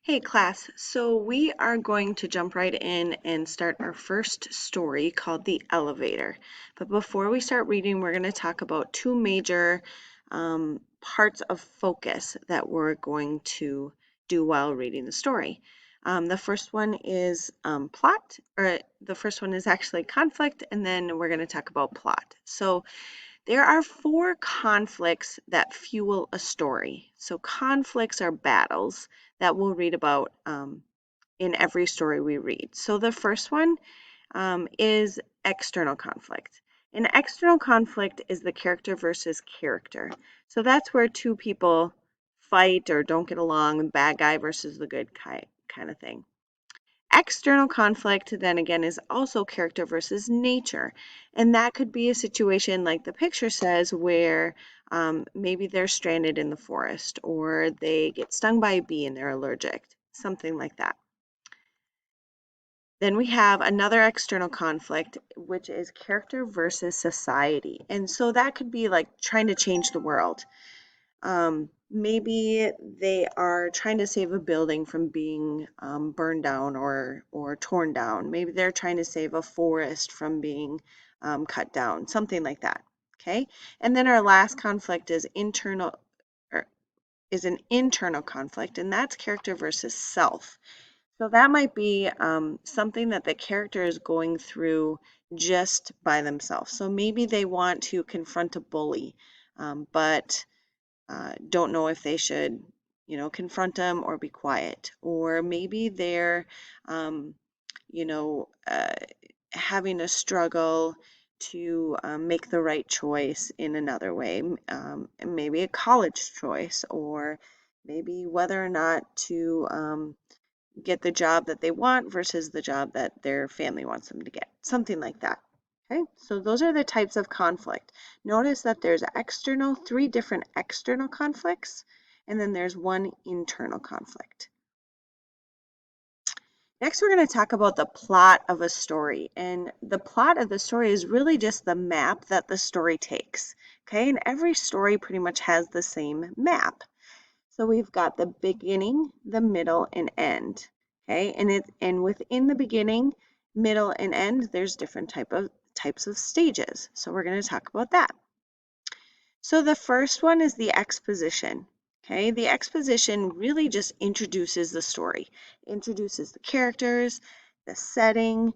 Hey class, so we are going to jump right in and start our first story called The Elevator. But before we start reading, we're going to talk about two major parts of focus that we're going to do while reading the story. The first one is plot, or the first one is actually conflict, and then we're going to talk about plot. So there are four conflicts that fuel a story. So conflicts are battles that we'll read about in every story we read. So the first one is external conflict. An external conflict is the character versus character. So that's where two people fight or don't get along, the bad guy versus the good guy kind of thing. External conflict, then again, is also character versus nature. And that could be a situation like the picture says where maybe they're stranded in the forest or they get stung by a bee and they're allergic, something like that. Then we have another external conflict, which is character versus society. And so that could be like trying to change the world. Maybe they are trying to save a building from being burned down or torn down. Maybe they're trying to save a forest from being cut down, something like that. Okay. And then our last conflict is an internal conflict, and that's character versus self. So that might be something that the character is going through just by themselves. So maybe they want to confront a bully, but don't know if they should, confront them or be quiet. Or maybe they're, you know, uh, having a struggle to make the right choice in another way, maybe a college choice, or maybe whether or not to get the job that they want versus the job that their family wants them to get, something like that. Okay, so those are the types of conflict. Notice that there's three different external conflicts, and then there's one internal conflict. Next, we're going to talk about the plot of a story. And the plot of the story is really just the map that the story takes. Okay, and every story pretty much has the same map. So we've got the beginning, the middle, and end. Okay, and within the beginning, middle, and end, there's different types of stages. So we're going to talk about that. So the first one is the exposition. Okay, the exposition really just introduces the story, introduces the characters, the setting,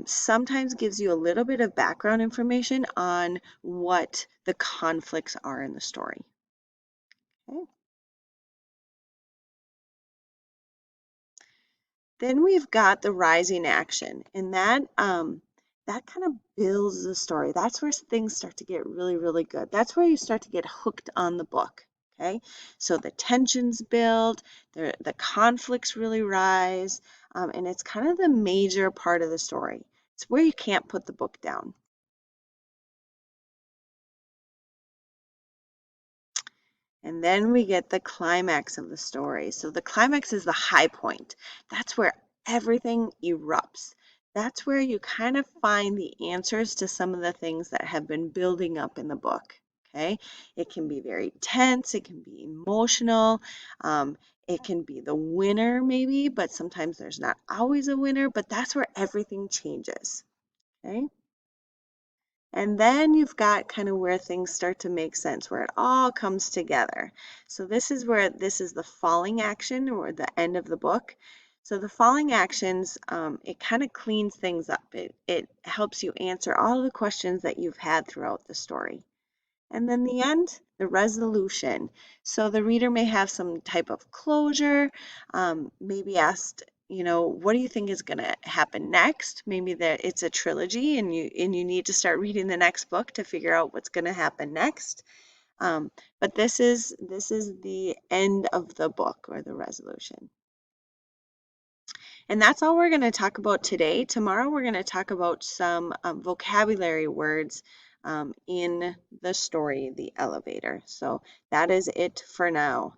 sometimes gives you a little bit of background information on what the conflicts are in the story. Okay. Then we've got the rising action, and that kind of builds the story. That's where things start to get really, really good. That's where you start to get hooked on the book. Okay, so the tensions build, the conflicts really rise, and it's kind of the major part of the story. It's where you can't put the book down. And then we get the climax of the story. So the climax is the high point. That's where everything erupts. That's where you kind of find the answers to some of the things that have been building up in the book. Okay, it can be very tense, it can be emotional, it can be the winner maybe, but sometimes there's not always a winner, but that's where everything changes. Okay. And then you've got kind of where things start to make sense, where it all comes together. So this is the falling action or the end of the book. So the falling actions, it kind of cleans things up. It helps you answer all the questions that you've had throughout the story. And then the end, the resolution. So the reader may have some type of closure, maybe asked, what do you think is going to happen next? Maybe that it's a trilogy and you need to start reading the next book to figure out what's going to happen next. But this is the end of the book or the resolution. And that's all we're going to talk about today. Tomorrow we're going to talk about some vocabulary words in the story, The Elevator. So that is it for now.